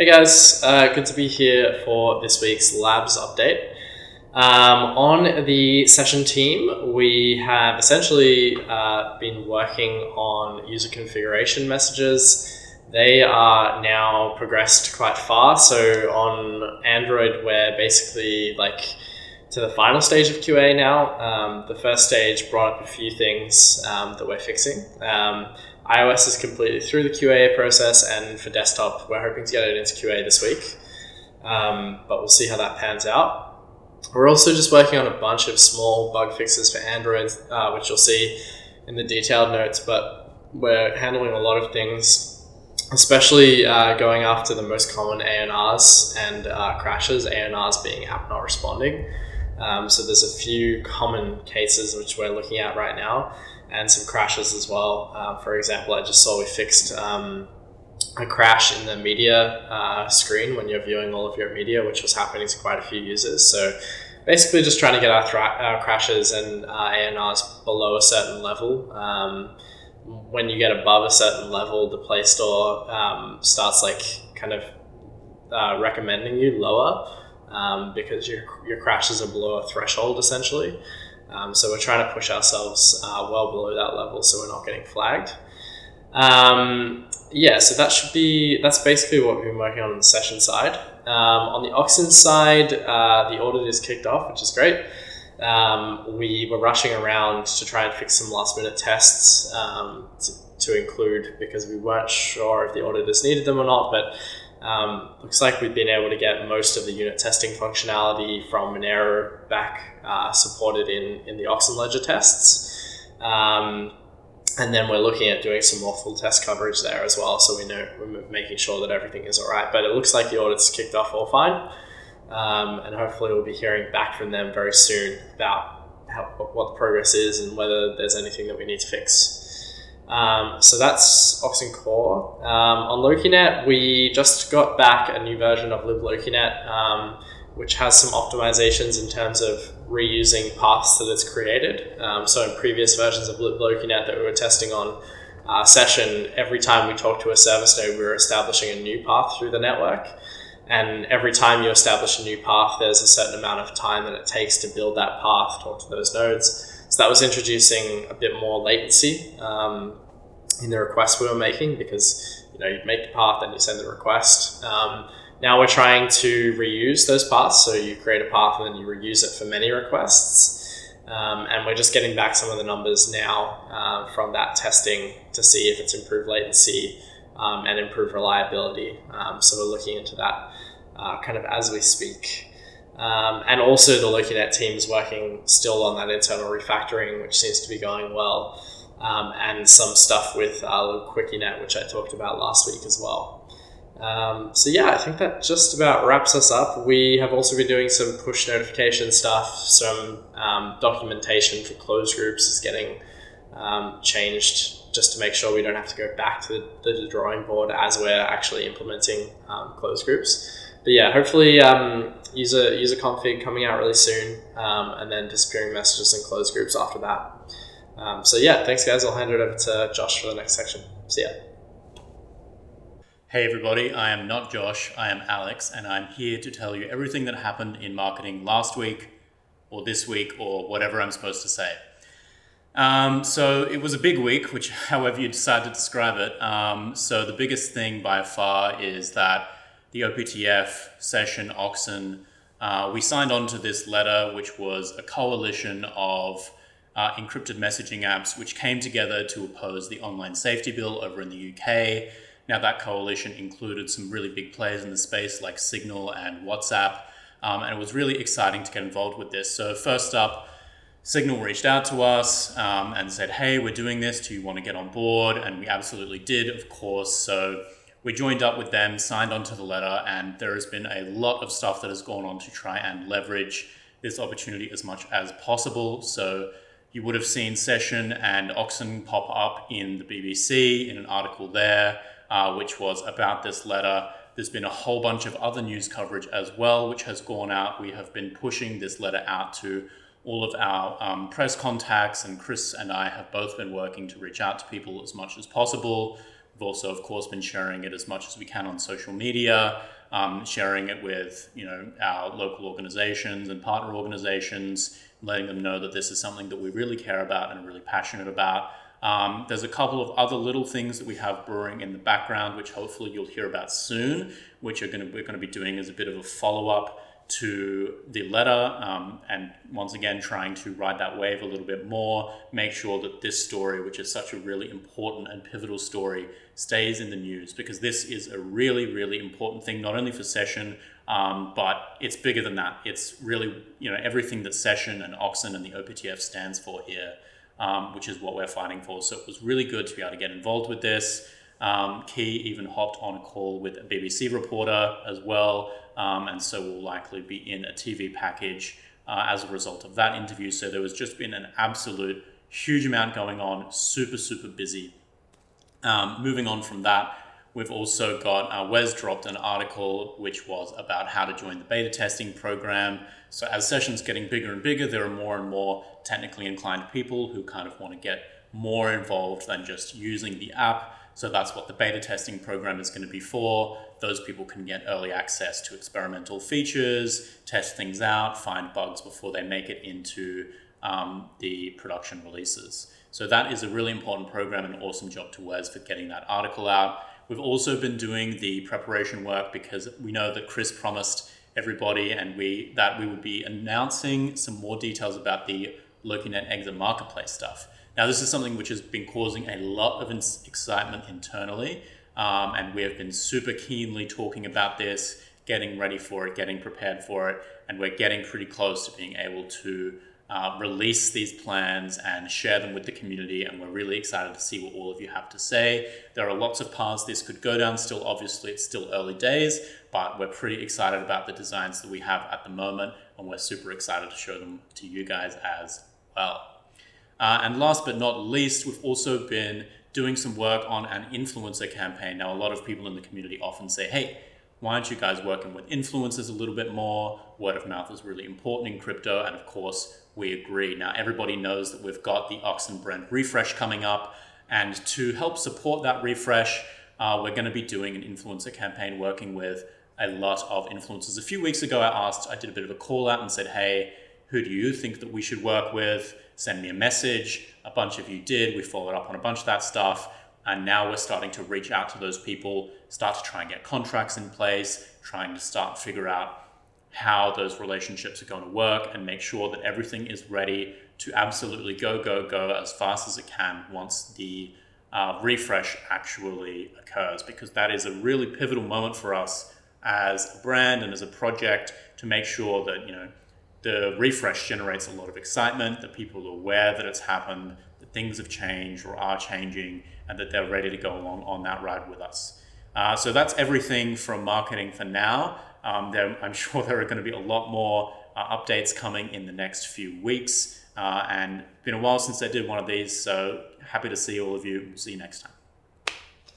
Hey guys, good to be here for this week's Labs update. On the session team, we have essentially been working on user configuration messages. They are now progressed quite far. So on Android, we're basically to the final stage of QA now. The first stage brought up a few things that we're fixing. iOS is completely through the QA process, and for desktop, we're hoping to get it into QA this week. But we'll see how that pans out. We're also just working on a bunch of small bug fixes for Android, which you'll see in the detailed notes, but we're handling a lot of things, especially going after the most common ANRs and crashes, ANRs being app not responding. So there's a few common cases which we're looking at right now, and some crashes as well. For example, I just saw we fixed a crash in the media screen when you're viewing all of your media, which was happening to quite a few users. So basically just trying to get our crashes and ANRs below a certain level. When you get above a certain level, the Play Store starts recommending you lower because your crashes are below a threshold essentially. So we're trying to push ourselves well below that level so we're not getting flagged. So that's basically what we've been working on the session side. On the Oxen side, the audit is kicked off, which is great. We were rushing around to try and fix some last minute tests to include because we weren't sure if the auditors needed them or not, but looks like we've been able to get most of the unit testing functionality from Monero back supported in the Oxen Ledger tests. And then we're looking at doing some more full test coverage there as well, so we know we're making sure that everything is all right. But it looks like the audit's kicked off all fine, and hopefully we'll be hearing back from them very soon about what the progress is and whether there's anything that we need to fix. So that's Oxen Core. On LokiNet, we just got back a new version of libLokiNet, which has some optimizations in terms of reusing paths that it's created. So in previous versions of libLokiNet that we were testing on session, every time we talked to a service node, we were establishing a new path through the network. And every time you establish a new path, there's a certain amount of time that it takes to build that path, talk to those nodes. So that was introducing a bit more latency in the request we were making because you make the path and you send the request. Now we're trying to reuse those paths, so you create a path and then you reuse it for many requests. And we're just getting back some of the numbers now from that testing to see if it's improved latency and improved reliability. So we're looking into that kind of as we speak. And also the LokiNet team is working still on that internal refactoring, which seems to be going well, and some stuff with libQuickyNet, which I talked about last week as well. I think that just about wraps us up. We have also been doing some push notification stuff. Some documentation for closed groups is getting changed just to make sure we don't have to go back to the drawing board as we're actually implementing closed groups. But yeah, hopefully user config coming out really soon, and then disappearing messages and closed groups after that. Thanks guys. I'll hand it over to Josh for the next section. See ya. Hey everybody, I am not Josh, I am Alex, and I'm here to tell you everything that happened in marketing last week, or this week, or whatever I'm supposed to say. So it was a big week, however you decide to describe it. So the biggest thing by far is that the OPTF session Oxen, we signed on to this letter, which was a coalition of encrypted messaging apps, which came together to oppose the online safety bill over in the UK. Now that coalition included some really big players in the space like Signal and WhatsApp, and it was really exciting to get involved with this. So first up, Signal reached out to us and said, hey, we're doing this, do you want to get on board? And we absolutely did, of course. So we joined up with them, signed onto the letter, and there has been a lot of stuff that has gone on to try and leverage this opportunity as much as possible. So you would have seen Session and Oxen pop up in the BBC in an article there, which was about this letter. There's been a whole bunch of other news coverage as well, which has gone out. We have been pushing this letter out to all of our press contacts, and Chris and I have both been working to reach out to people as much as possible. We've also, of course, been sharing it as much as we can on social media, sharing it with our local organizations and partner organizations, letting them know that this is something that we really care about and are really passionate about. There's a couple of other little things that we have brewing in the background, which hopefully you'll hear about soon, which we're going to be doing as a bit of a follow-up to the letter, and once again trying to ride that wave a little bit more, make sure that this story, which is such a really important and pivotal story, stays in the news, because this is a really, really important thing, not only for Session, but it's bigger than that. It's really everything that Session and Oxen and the OPTF stands for here, which is what we're fighting for. So it was really good to be able to get involved with this. Key even hopped on a call with a BBC reporter as well, and so will likely be in a TV package as a result of that interview. So there was just been an absolute huge amount going on, super, super busy. Moving on from that, we've also got Wes dropped an article which was about how to join the beta testing program. So as Session's getting bigger and bigger, there are more and more technically inclined people who kind of want to get more involved than just using the app. So that's what the beta testing program is going to be for. Those people can get early access to experimental features, test things out, find bugs before they make it into the production releases. So that is a really important program, and awesome job to Wes for getting that article out. We've also been doing the preparation work because we know that Chris promised everybody that we would be announcing some more details about the LokiNet Exit Marketplace stuff. Now, this is something which has been causing a lot of excitement internally, and we have been super keenly talking about this, getting ready for it, getting prepared for it, and we're getting pretty close to being able to release these plans and share them with the community, and we're really excited to see what all of you have to say. There are lots of paths this could go down still. Obviously, it's still early days, but we're pretty excited about the designs that we have at the moment, and we're super excited to show them to you guys as well. And last but not least, we've also been doing some work on an influencer campaign. Now, a lot of people in the community often say, hey, why aren't you guys working with influencers a little bit more? Word of mouth is really important in crypto, and of course, we agree. Now, everybody knows that we've got the Oxen brand refresh coming up, and to help support that refresh, we're going to be doing an influencer campaign working with a lot of influencers. A few weeks ago, I did a bit of a call out and said, hey, who do you think that we should work with? Send me a message. A bunch of you did. We followed up on a bunch of that stuff. And now we're starting to reach out to those people, start to try and get contracts in place, trying to start to figure out how those relationships are going to work and make sure that everything is ready to absolutely go as fast as it can once the refresh actually occurs, because that is a really pivotal moment for us as a brand and as a project to make sure that, the refresh generates a lot of excitement, that people are aware that it's happened, that things have changed or are changing, and that they're ready to go along on that ride with us. So that's everything from marketing for now. I'm sure there are going to be a lot more updates coming in the next few weeks. And it's been a while since I did one of these, so happy to see all of you. See you next time.